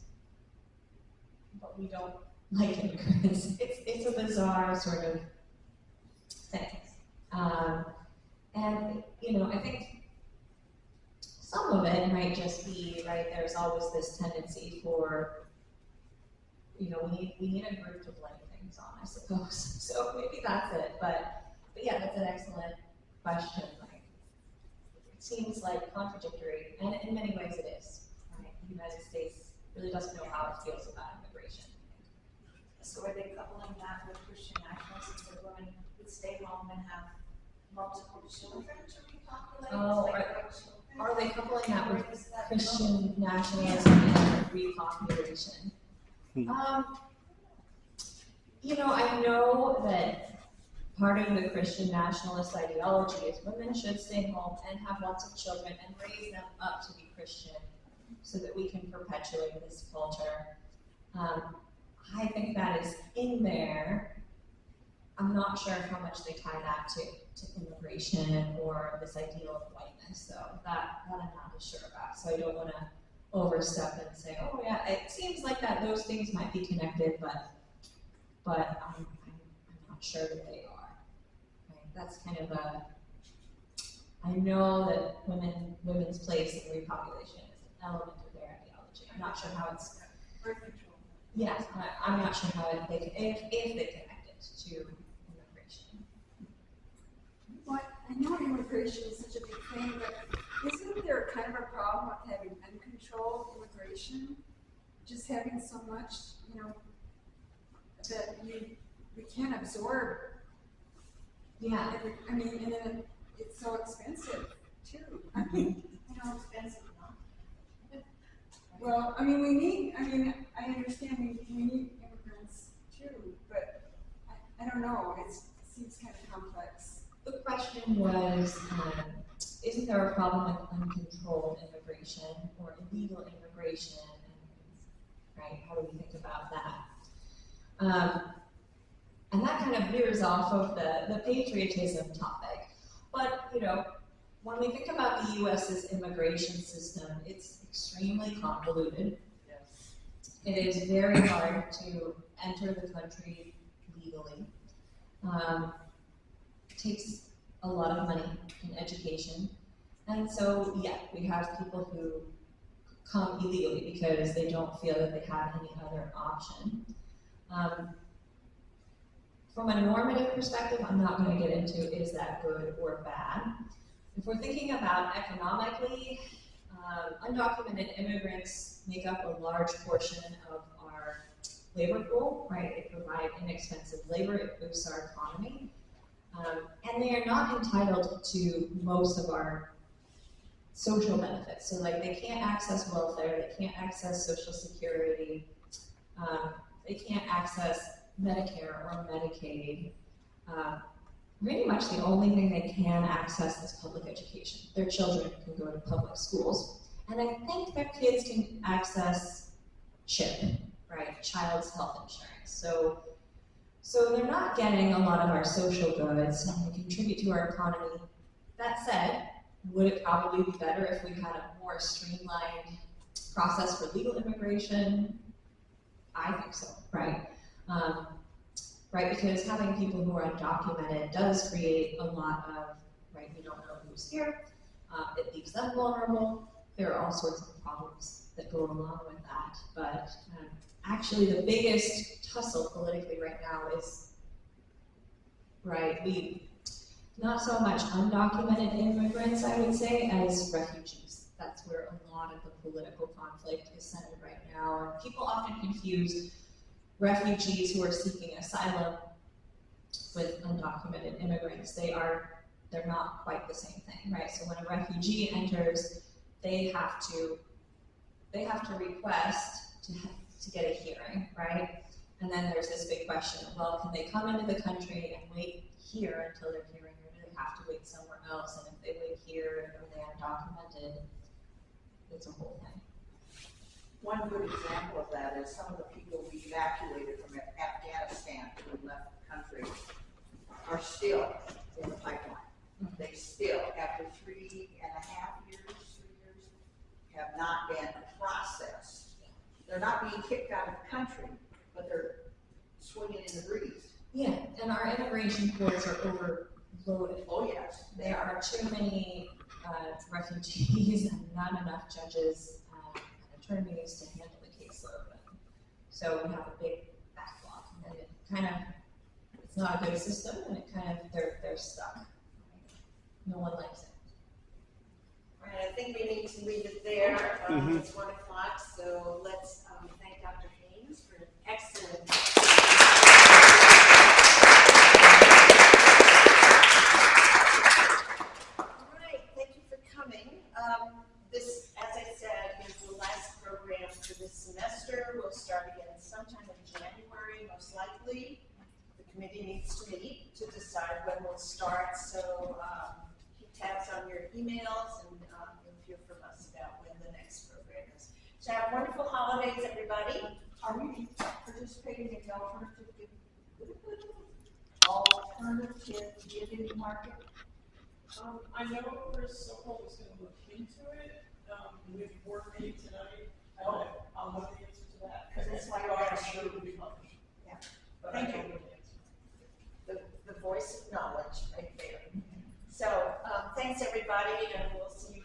Speaker 2: but we don't like immigrants. It's a bizarre sort of things. And, you know, I think some of it might just be, right, there's always this tendency for, you know, we need a group to blame things on, I suppose. So maybe that's it. But yeah, that's an excellent question. Like, it seems like contradictory, and in many ways it is. Right? The United States really doesn't know how it feels about immigration.
Speaker 5: So are they coupling that with Christian nationalism, that women would stay home and have multiple children to repopulate?
Speaker 2: Oh,
Speaker 5: children?
Speaker 2: Are they coupling that with
Speaker 5: Where does that
Speaker 2: Christian nationalism and repopulation? You know, I know that part of the Christian nationalist ideology is women should stay home and have lots of children and raise them up to be Christian so that we can perpetuate this culture. I think that is in there. I'm not sure how much they tie that to immigration or this ideal of whiteness, though. That I'm not as sure about. So I don't want to overstep and say, oh yeah, it seems like that those things might be connected, but I'm not sure that they are. Right? That's kind of I know that women's place in repopulation is an element of their ideology. I'm not sure how it's.
Speaker 5: Birth control.
Speaker 2: Yes, I'm not sure how if they connect it to immigration.
Speaker 8: Well, I know immigration is such a big thing, but isn't there kind of a problem with having uncontrolled immigration? Just having so much, you know, that we can't absorb.
Speaker 2: Yeah.
Speaker 8: I mean, and then it's so expensive too. I mean,
Speaker 5: How expensive, not?
Speaker 8: well, I I understand we need immigrants too, but I don't know, it seems kind of complex.
Speaker 2: The question was, isn't there a problem with uncontrolled immigration or illegal immigration? Right? How do we think about that? And that kind of veers off of the patriotism topic. But, you know, when we think about the U.S.'s immigration system, it's extremely convoluted.
Speaker 4: Yes.
Speaker 2: It is very hard to enter the country legally. It takes a lot of money in education. And so, yeah, we have people who come illegally because they don't feel that they have any other option. From a normative perspective, I'm not going to get into is that good or bad. If we're thinking about economically, undocumented immigrants make up a large portion of our labor pool, right? They provide inexpensive labor, it boosts our economy. And they are not entitled to most of our social benefits. So like they can't access welfare, they can't access Social Security, they can't access Medicare or Medicaid. Pretty much the only thing they can access is public education. Their children can go to public schools. And I think their kids can access CHIP, right? Child's health insurance. So they're not getting a lot of our social goods and they contribute to our economy. That said, would it probably be better if we had a more streamlined process for legal immigration? I think so, right? Right, because having people who are undocumented does create a lot of, right, we don't know who's here, it leaves them vulnerable. There are all sorts of problems that go along with that, but actually the biggest tussle politically right now is, right, not so much undocumented immigrants, I would say, as refugees. That's where a lot of the political conflict is centered right now. And people often confuse refugees who are seeking asylum with undocumented immigrants. They're not quite the same thing, right? So when a refugee enters, they have to request to get a hearing, right? And then there's this big question of, well, can they come into the country and wait here until their hearing, or do they have to wait somewhere else? And if they wait here and they're undocumented, it's a whole thing.
Speaker 4: One good example of that is some of the people we evacuated from Afghanistan who left the country are still in the pipeline. They still, after 3.5 years, have not been processed. They're not being kicked out of the country, but they're swinging in the breeze.
Speaker 2: Yeah, and our immigration courts are overloaded.
Speaker 4: Oh, yes.
Speaker 2: There are too many refugees and not enough judges and attorneys to handle the caseload. So we have a big backlog, and it kind of, it's not a good system, and it kind of, they're stuck. No one likes it.
Speaker 1: All right, I think we need to leave it there. It's 1 o'clock, so let's thank Dr. Haines for an excellent. All right, thank you for coming. This, as I said, is the last program for this semester. We'll start again sometime in January, most likely. The committee needs to meet to decide when we'll start, so keep tabs on your emails, and you'll hear from us about when the next program is. So have wonderful holidays, everybody.
Speaker 4: Are we participating in the alternative giving market?
Speaker 9: I know Chris Sokol is going to look into it. We have a board meeting tonight. I'll know the answer to that.
Speaker 4: Because it's like
Speaker 9: I'm
Speaker 4: our
Speaker 9: sure it will be published.
Speaker 4: Yeah.
Speaker 9: But
Speaker 4: Thank
Speaker 9: I don't
Speaker 4: you.
Speaker 9: know the answer.
Speaker 1: The voice of knowledge right there. So thanks, everybody, and we'll see you